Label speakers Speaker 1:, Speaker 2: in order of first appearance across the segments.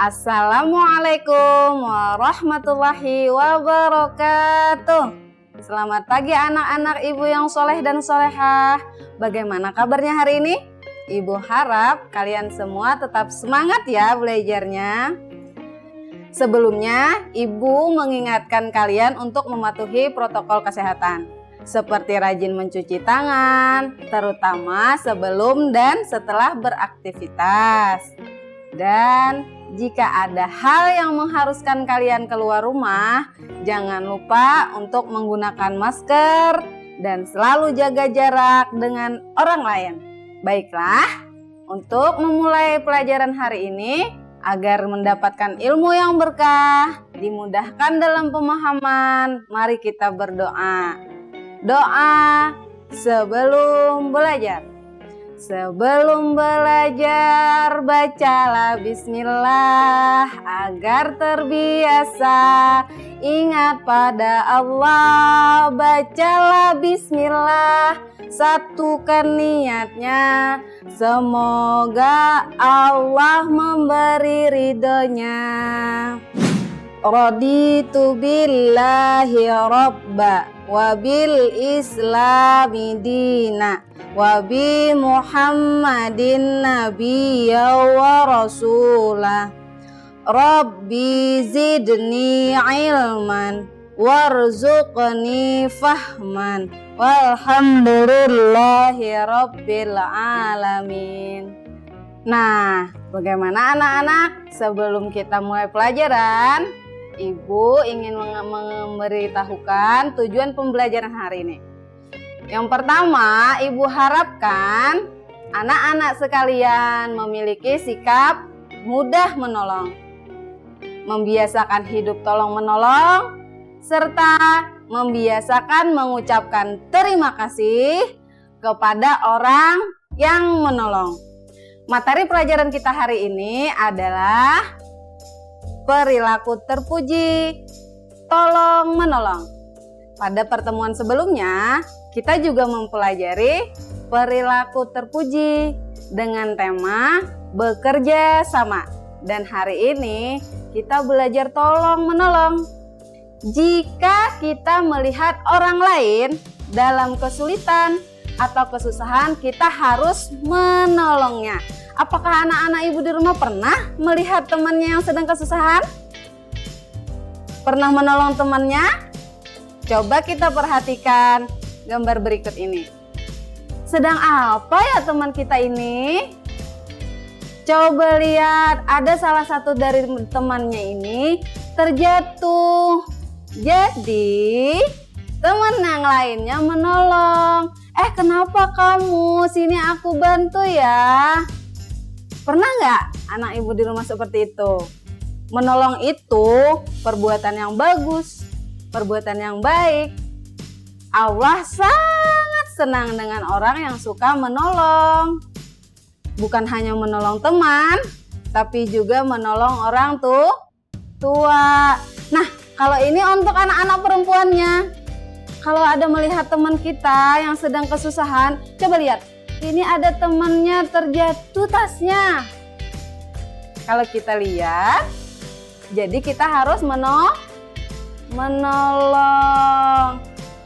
Speaker 1: Assalamualaikum warahmatullahi wabarakatuh. Selamat pagi anak-anak ibu yang soleh dan solehah. Bagaimana kabarnya hari ini? Ibu harap kalian semua tetap semangat ya belajarnya. Sebelumnya, ibu mengingatkan kalian untuk mematuhi protokol kesehatan, seperti rajin mencuci tangan, terutama sebelum dan setelah beraktivitas. Dan jika ada hal yang mengharuskan kalian keluar rumah, jangan lupa untuk menggunakan masker dan selalu jaga jarak dengan orang lain. Baiklah, untuk memulai pelajaran hari ini, agar mendapatkan ilmu yang berkah, dimudahkan dalam pemahaman, mari kita berdoa. Doa sebelum belajar. Sebelum belajar, bacalah bismillah agar terbiasa ingat pada Allah. Bacalah bismillah, satukan niatnya, semoga Allah memberi ridhonya. Raditu billahi rabba wa bil islami dina wa bi Muhammadin nabiyya wa rasulah. Rabbi zidni ilman warzuqni fahman walhamdulillahi rabbil alamin. Nah, bagaimana anak-anak? Sebelum kita mulai pelajaran, ibu ingin memberitahukan tujuan pembelajaran hari ini. Yang pertama, ibu harapkan anak-anak sekalian memiliki sikap mudah menolong, membiasakan hidup tolong-menolong, serta membiasakan mengucapkan terima kasih kepada orang yang menolong. Materi pelajaran kita hari ini adalah perilaku terpuji, tolong-menolong. Pada pertemuan sebelumnya, kita juga mempelajari perilaku terpuji dengan tema bekerja sama. Dan hari ini kita belajar tolong-menolong. Jika kita melihat orang lain dalam kesulitan atau kesusahan, kita harus menolongnya. Apakah anak-anak ibu di rumah pernah melihat temannya yang sedang kesusahan? Pernah menolong temannya? Coba kita perhatikan gambar berikut ini. Sedang apa ya teman kita ini? Coba lihat, ada salah satu dari temannya ini terjatuh. Jadi teman yang lainnya menolong. Kenapa kamu? Sini aku bantu ya. Pernah nggak anak ibu di rumah seperti itu? Menolong itu perbuatan yang bagus, perbuatan yang baik. Allah sangat senang dengan orang yang suka menolong. Bukan hanya menolong teman, tapi juga menolong orang tua. Nah, kalau ini untuk anak-anak perempuannya. Kalau ada melihat teman kita yang sedang kesusahan, coba lihat. Ini ada temannya terjatuh tasnya. Kalau kita lihat, jadi kita harus menolong.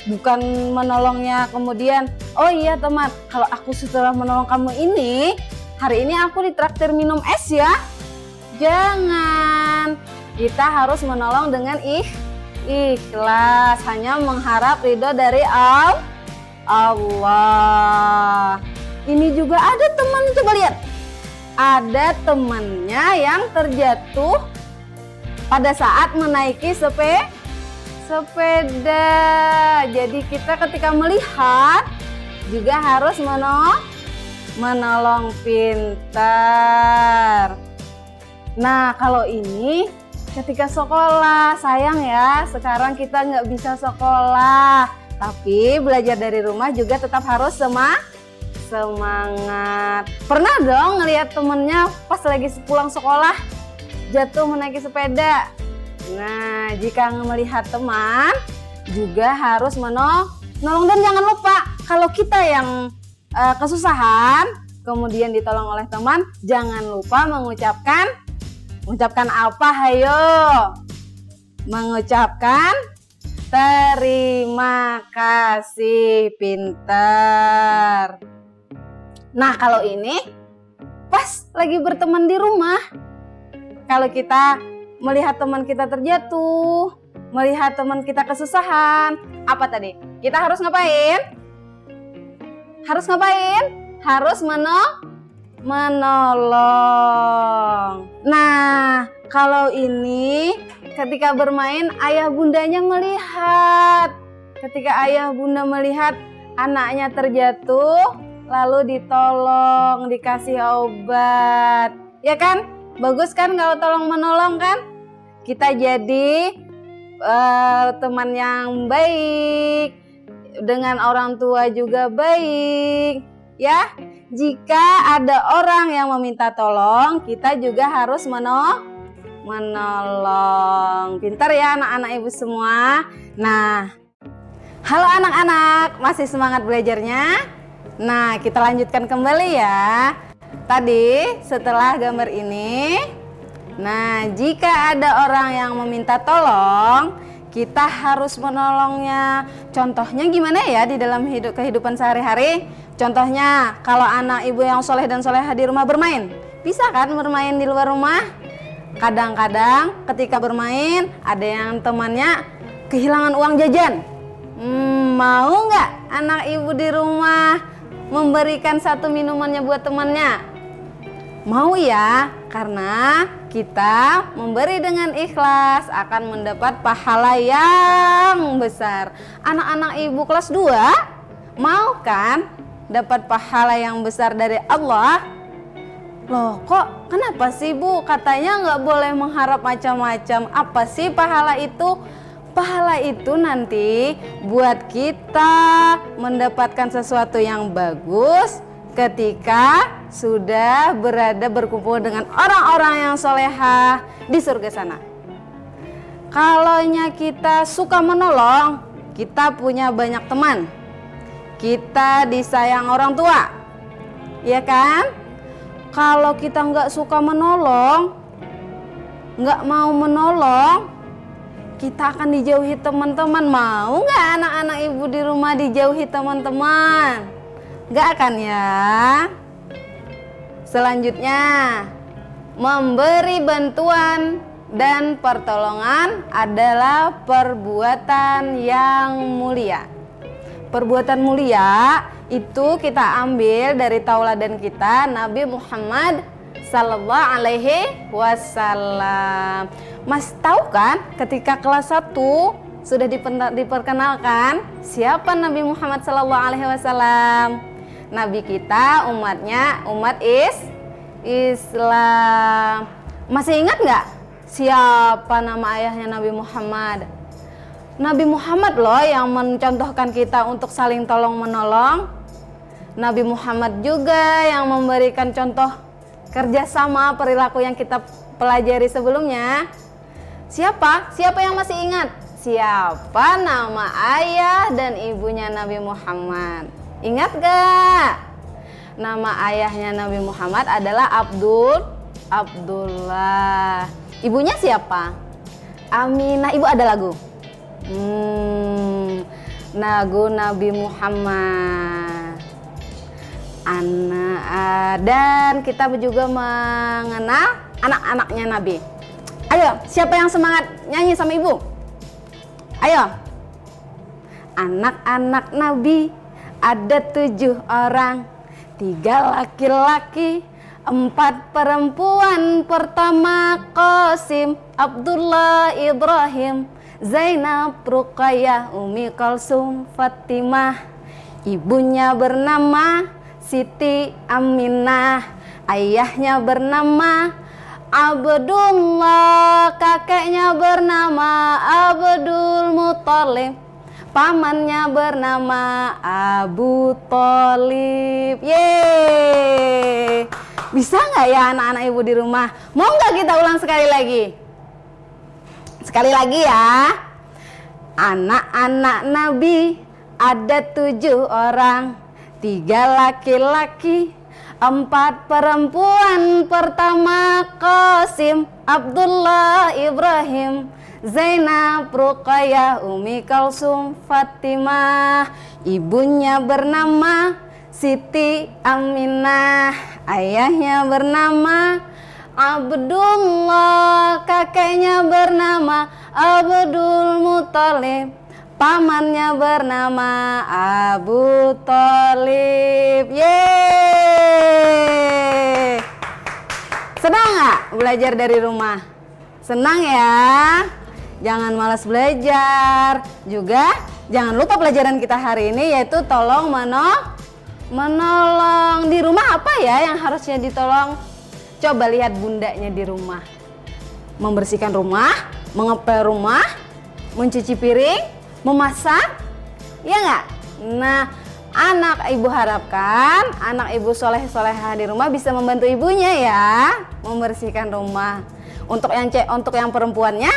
Speaker 1: Bukan menolongnya kemudian, oh iya teman, kalau aku setelah menolong kamu ini, hari ini aku ditraktir minum es ya. Jangan. Kita harus menolong dengan ikhlas, hanya mengharap ridho dari Allah. Ini juga ada teman, coba lihat. Ada temannya yang terjatuh pada saat menaiki sepeda. Jadi kita ketika melihat juga harus menolong pintar. Nah, kalau ini ketika sekolah, sayang ya, sekarang kita nggak bisa sekolah. Tapi belajar dari rumah juga tetap harus semangat. Pernah dong ngelihat temennya pas lagi pulang sekolah jatuh menaiki sepeda. Nah, jika melihat teman juga harus menolong. Dan jangan lupa, kalau kita yang kesusahan kemudian ditolong oleh teman, jangan lupa mengucapkan Mengucapkan apa? Hayo. Mengucapkan terima kasih, pintar. Nah, kalau ini pas lagi berteman di rumah. Kalau kita melihat teman kita terjatuh, melihat teman kita kesusahan, apa tadi? Kita harus ngapain? Harus ngapain? Harus menolong. Nah, kalau ini ketika bermain ayah bundanya melihat. Ketika ayah bunda melihat anaknya terjatuh, lalu ditolong, dikasih obat. Ya kan? Bagus kan kalau tolong menolong kan? Kita jadi teman yang baik, dengan orang tua juga baik. Ya, jika ada orang yang meminta tolong, kita juga harus menolong. Pintar ya anak-anak ibu semua. Nah, halo anak-anak, masih semangat belajarnya? Nah, kita lanjutkan kembali ya. Tadi setelah gambar ini, nah jika ada orang yang meminta tolong, kita harus menolongnya. Contohnya gimana ya di dalam kehidupan sehari-hari? Contohnya kalau anak ibu yang soleh dan soleha di rumah bermain, bisa kan bermain di luar rumah? Kadang-kadang ketika bermain ada yang temannya kehilangan uang jajan. Mau nggak anak ibu di rumah memberikan satu minumannya buat temannya? Mau ya, karena kita memberi dengan ikhlas akan mendapat pahala yang besar. Anak-anak ibu kelas 2 mau kan dapat pahala yang besar dari Allah? Loh kok kenapa sih Bu? Katanya nggak boleh mengharap macam-macam. Apa sih pahala itu? Pahala itu nanti buat kita mendapatkan sesuatu yang bagus ketika sudah berkumpul dengan orang-orang yang solehah di surga sana. Kalaunya kita suka menolong, kita punya banyak teman, kita disayang orang tua, ya kan? Kalau kita nggak suka menolong, nggak mau menolong, kita akan dijauhi teman-teman. Mau nggak anak-anak ibu di rumah dijauhi teman-teman? Nggak akan ya. Selanjutnya, memberi bantuan dan pertolongan adalah perbuatan yang mulia. Perbuatan mulia itu kita ambil dari tauladan kita Nabi Muhammad sallallahu alaihi wasallam. Mas tahu kan ketika kelas 1 sudah diperkenalkan siapa Nabi Muhammad sallallahu alaihi wasallam? Nabi kita umatnya umat Islam. Masih ingat nggak siapa nama ayahnya Nabi Muhammad? Nabi Muhammad loh yang mencontohkan kita untuk saling tolong menolong. Nabi Muhammad juga yang memberikan contoh kerjasama perilaku yang kita pelajari sebelumnya. Siapa? Siapa yang masih ingat? Siapa nama ayah dan ibunya Nabi Muhammad? Ingat gak? Nama ayahnya Nabi Muhammad adalah Abdullah. Ibunya siapa? Aminah. Ibu ada lagu? Lagu Nabi Muhammad. Dan kita juga mengenal anak-anaknya Nabi. Ayo, siapa yang semangat nyanyi sama ibu? Ayo. Anak-anak Nabi ada 7 orang, 3 laki-laki, 4 perempuan. Pertama Qasim, Abdullah, Ibrahim, Zainab, Ruqayyah, Umi Kalsum, Fatimah. Ibunya bernama Siti Aminah, ayahnya bernama Abdullah, kakeknya bernama Abdul Muthalib, pamannya bernama Abu Thalib. Yeay. Bisa nggak ya anak-anak ibu di rumah? Mau nggak kita ulang sekali lagi? Sekali lagi ya. Anak-anak Nabi ada 7 orang, 3 laki-laki, 4 perempuan pertama Qasim, Abdullah, Ibrahim, Zainab, Ruqayyah, Umi Kalsum, Fatimah. Ibunya bernama Siti Aminah, ayahnya bernama Abdullah, kakeknya bernama Abdul Muthalib, pamannya bernama Abu Thalib. Yeay! Senang nggak belajar dari rumah? Senang ya? Jangan malas belajar. Juga jangan lupa pelajaran kita hari ini yaitu tolong menolong. Di rumah apa ya yang harusnya ditolong? Coba lihat bundanya di rumah. Membersihkan rumah, mengepel rumah, mencuci piring, memasak, ya nggak? Nah, anak ibu harapkan anak ibu soleh-solehah di rumah bisa membantu ibunya ya, membersihkan rumah. Untuk yang perempuannya,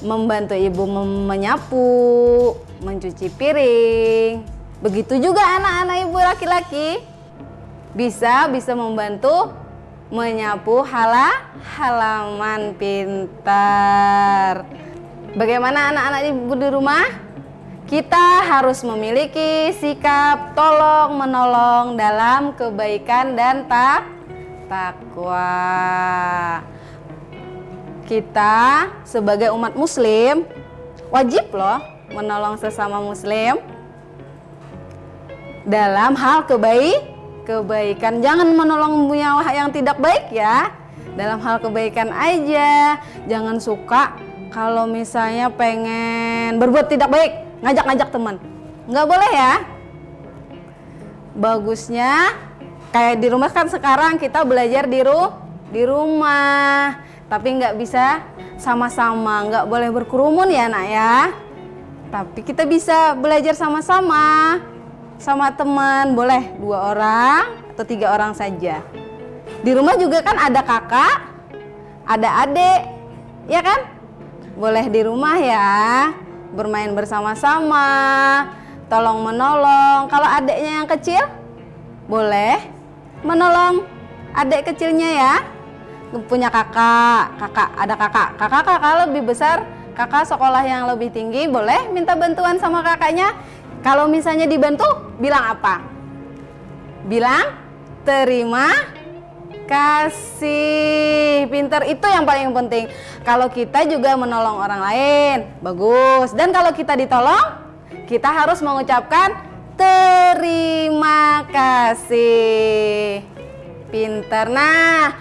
Speaker 1: membantu ibu menyapu, mencuci piring. Begitu juga anak-anak ibu laki-laki bisa membantu menyapu halaman. Pintar. Bagaimana anak-anak ibu di rumah? Kita harus memiliki sikap tolong menolong dalam kebaikan dan takwa. Kita sebagai umat muslim wajib loh menolong sesama muslim dalam hal kebaikan. Jangan menolong yang tidak baik ya. Dalam hal kebaikan aja. Jangan suka kalau misalnya pengen berbuat tidak baik, ngajak-ngajak teman. Nggak boleh ya. Bagusnya kayak di rumah kan sekarang kita belajar di rumah. Tapi nggak bisa sama-sama, nggak boleh berkerumun ya nak ya. Tapi kita bisa belajar sama-sama. Sama teman, boleh 2 orang atau 3 orang saja. Di rumah juga kan ada kakak, ada adik, ya kan? Boleh di rumah ya, bermain bersama-sama, tolong menolong. Kalau adiknya yang kecil, boleh menolong adik kecilnya ya. Punya kakak ada kakak lebih besar, kakak sekolah yang lebih tinggi, boleh minta bantuan sama kakaknya. Kalau misalnya dibantu, bilang apa? Bilang terima kasih. Pintar, itu yang paling penting. Kalau kita juga menolong orang lain, bagus. Dan kalau kita ditolong, kita harus mengucapkan terima kasih. Pintar. Nah,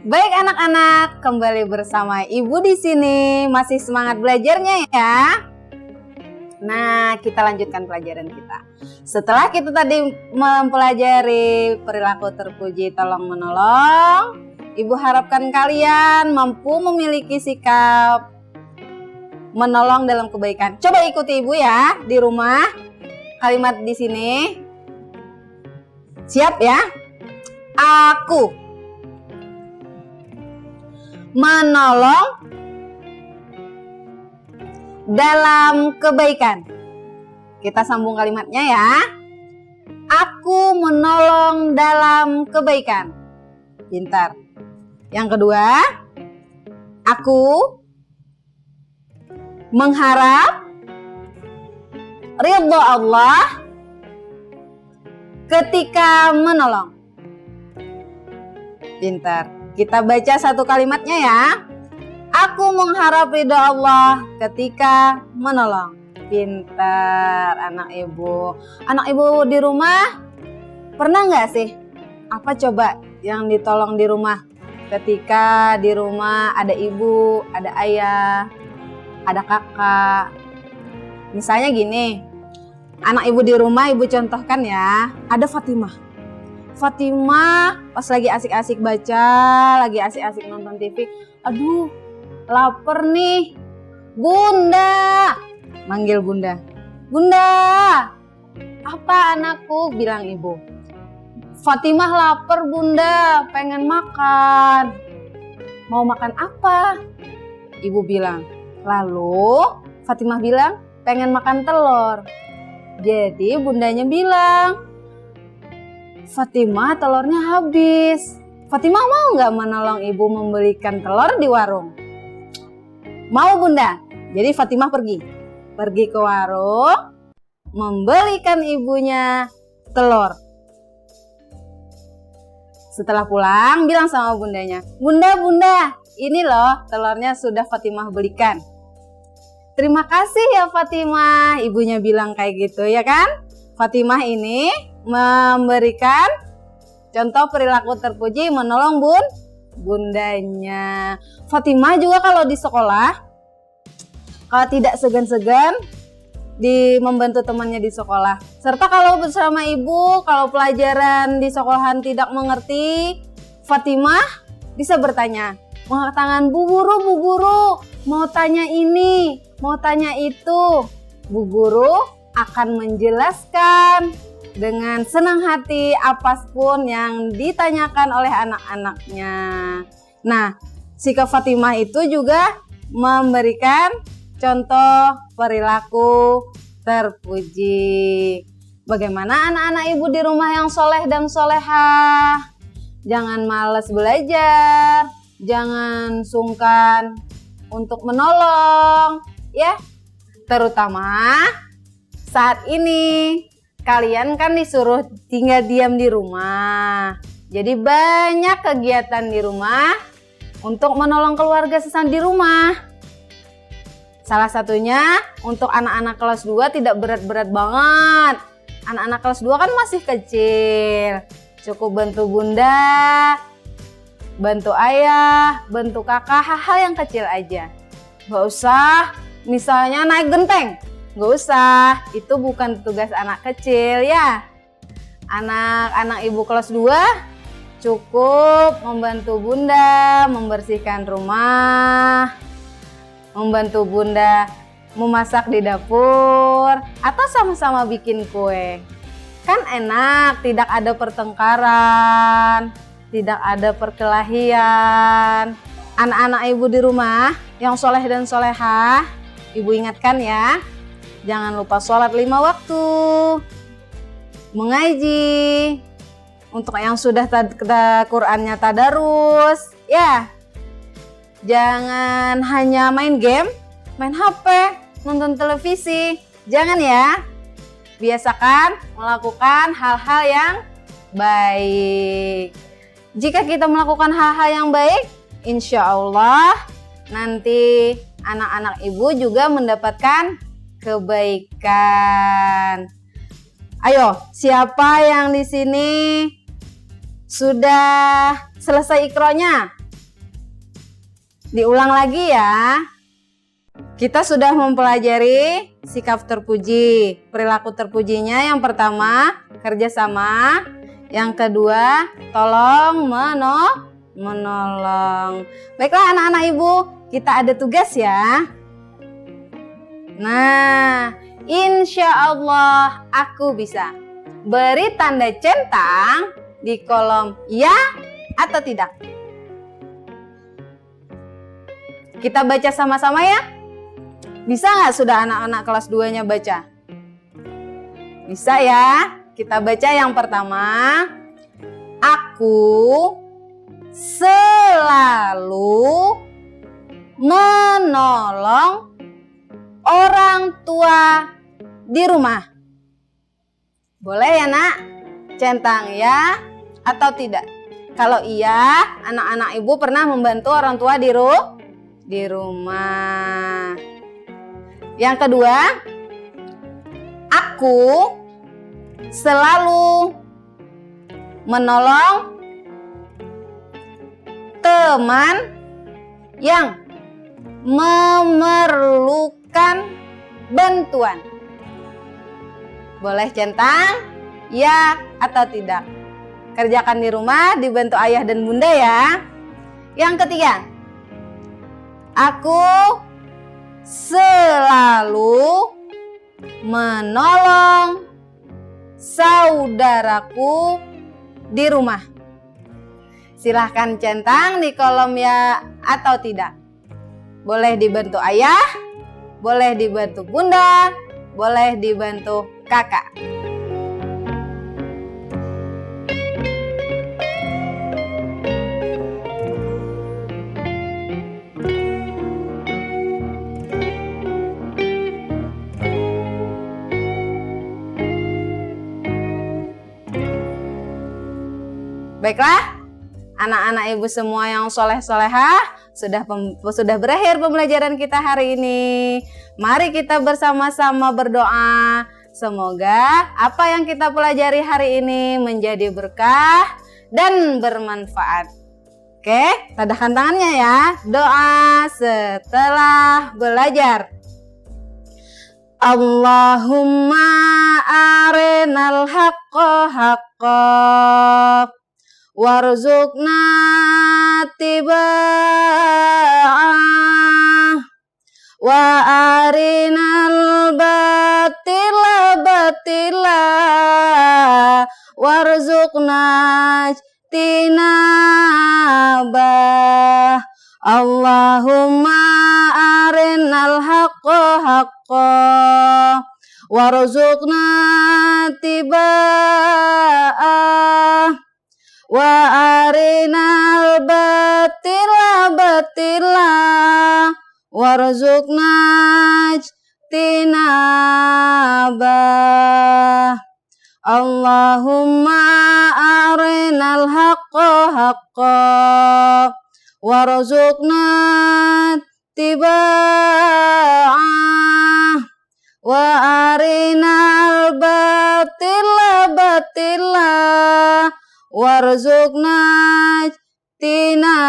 Speaker 1: baik anak-anak, kembali bersama Ibu di sini. Masih semangat belajarnya ya? Nah, kita lanjutkan pelajaran kita. Setelah kita tadi mempelajari perilaku terpuji tolong menolong, Ibu harapkan kalian mampu memiliki sikap menolong dalam kebaikan. Coba ikuti Ibu ya di rumah. Kalimat di sini. Siap ya? Aku menolong dalam kebaikan. Kita sambung kalimatnya ya. Aku menolong dalam kebaikan. Pintar. Yang kedua, aku mengharap ridha Allah ketika menolong. Pintar. Kita baca satu kalimatnya ya. Aku mengharap ridha Allah ketika menolong. Pintar anak ibu. Anak ibu di rumah pernah nggak sih? Apa coba yang ditolong di rumah? Ketika di rumah ada ibu, ada ayah, ada kakak. Misalnya gini, anak ibu di rumah, ibu contohkan ya. Ada Fatimah. Fatimah pas lagi asik-asik baca, lagi asik-asik nonton TV. Aduh, lapar nih. Bunda, manggil bunda. Bunda, apa anakku? Bilang ibu. Fatimah lapar bunda, pengen makan. Mau makan apa? Ibu bilang. Lalu Fatimah bilang pengen makan telur. Jadi bundanya bilang, Fatimah telurnya habis. Fatimah mau nggak menolong ibu membelikan telur di warung? Mau Bunda. Jadi Fatimah pergi ke warung, membelikan ibunya telur. Setelah pulang bilang sama bundanya, Bunda, ini loh telurnya sudah Fatimah belikan. Terima kasih ya Fatimah, ibunya bilang kayak gitu ya kan. Fatimah ini memberikan contoh perilaku terpuji, menolong bundanya. Fatimah juga kalau di sekolah, kalau tidak segan-segan membantu temannya di sekolah. Serta kalau bersama ibu, kalau pelajaran di sekolahan tidak mengerti, Fatimah bisa bertanya, mengangkat tangan, Bu Guru, mau tanya ini, mau tanya itu. Bu Guru akan menjelaskan dengan senang hati apapun yang ditanyakan oleh anak-anaknya. Nah, sikap Fatimah itu juga memberikan contoh perilaku terpuji. Bagaimana anak-anak ibu di rumah yang soleh dan solehah? Jangan malas belajar, jangan sungkan untuk menolong, ya. Terutama saat ini kalian kan disuruh tinggal diam di rumah. Jadi banyak kegiatan di rumah untuk menolong keluarga sesama di rumah. Salah satunya untuk anak-anak kelas 2 tidak berat-berat banget. Anak-anak kelas 2 kan masih kecil. Cukup bantu bunda, bantu ayah, bantu kakak, hal-hal yang kecil aja. Gak usah misalnya naik genteng. Gak usah, itu bukan tugas anak kecil ya. Anak-anak ibu kelas 2 cukup membantu bunda membersihkan rumah, membantu bunda memasak di dapur, atau sama-sama bikin kue. Kan enak, tidak ada pertengkaran, tidak ada perkelahian. Anak-anak ibu di rumah yang soleh dan solehah, ibu ingatkan ya, jangan lupa sholat 5 waktu, mengaji, untuk yang sudah Qur'annya tadarus, ya. Jangan hanya main game, main HP, nonton televisi. Jangan ya. Biasakan melakukan hal-hal yang baik. Jika kita melakukan hal-hal yang baik, insya Allah nanti anak-anak ibu juga mendapatkan kebaikan. Ayo, siapa yang di sini sudah selesai Iqro'nya? Diulang lagi ya. Kita sudah mempelajari sikap terpuji. Perilaku terpujinya yang pertama, kerjasama. Yang kedua, tolong menolong. Baiklah anak-anak ibu, kita ada tugas ya. Nah, insya Allah aku bisa. Beri tanda centang di kolom ya atau tidak. Kita baca sama-sama ya. Bisa nggak sudah anak-anak kelas 2-nya baca? Bisa ya. Kita baca yang pertama. Aku selalu menolong orang tua di rumah. Boleh ya nak? Centang ya atau tidak? Kalau iya, anak-anak ibu pernah membantu orang tua di rumah. Yang kedua, aku selalu menolong teman yang memerlukan bantuan. Boleh centang ya atau tidak? Kerjakan di rumah, dibantu ayah dan bunda ya. Yang ketiga, aku selalu menolong saudaraku di rumah. Silahkan centang di kolom ya atau tidak. Boleh dibantu ayah, boleh dibantu bunda, boleh dibantu kakak. Baiklah, anak-anak ibu semua yang soleh-solehah, sudah berakhir pembelajaran kita hari ini. Mari kita bersama-sama berdoa. Semoga apa yang kita pelajari hari ini menjadi berkah dan bermanfaat. Oke, tadahkan tangannya ya. Doa setelah belajar. Allahumma arinal haqqa haqqa warzuqna tiba'ah wa arinal batila batila warzuqna tinabah. Allahumma arinal haqqa haqqa warzuqna tiba'ah wa arinal batila batila warzuqna tinabah. Allahumma arinal haqqa haqqa warzuqna tiba'ah wa arinal batila batila warzuqna tinabah.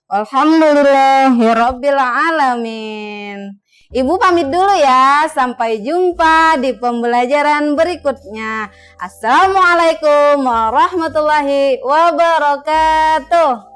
Speaker 1: Alhamdulillahirabbil alamin. Ibu pamit dulu ya, sampai jumpa di pembelajaran berikutnya. Assalamualaikum warahmatullahi wabarakatuh.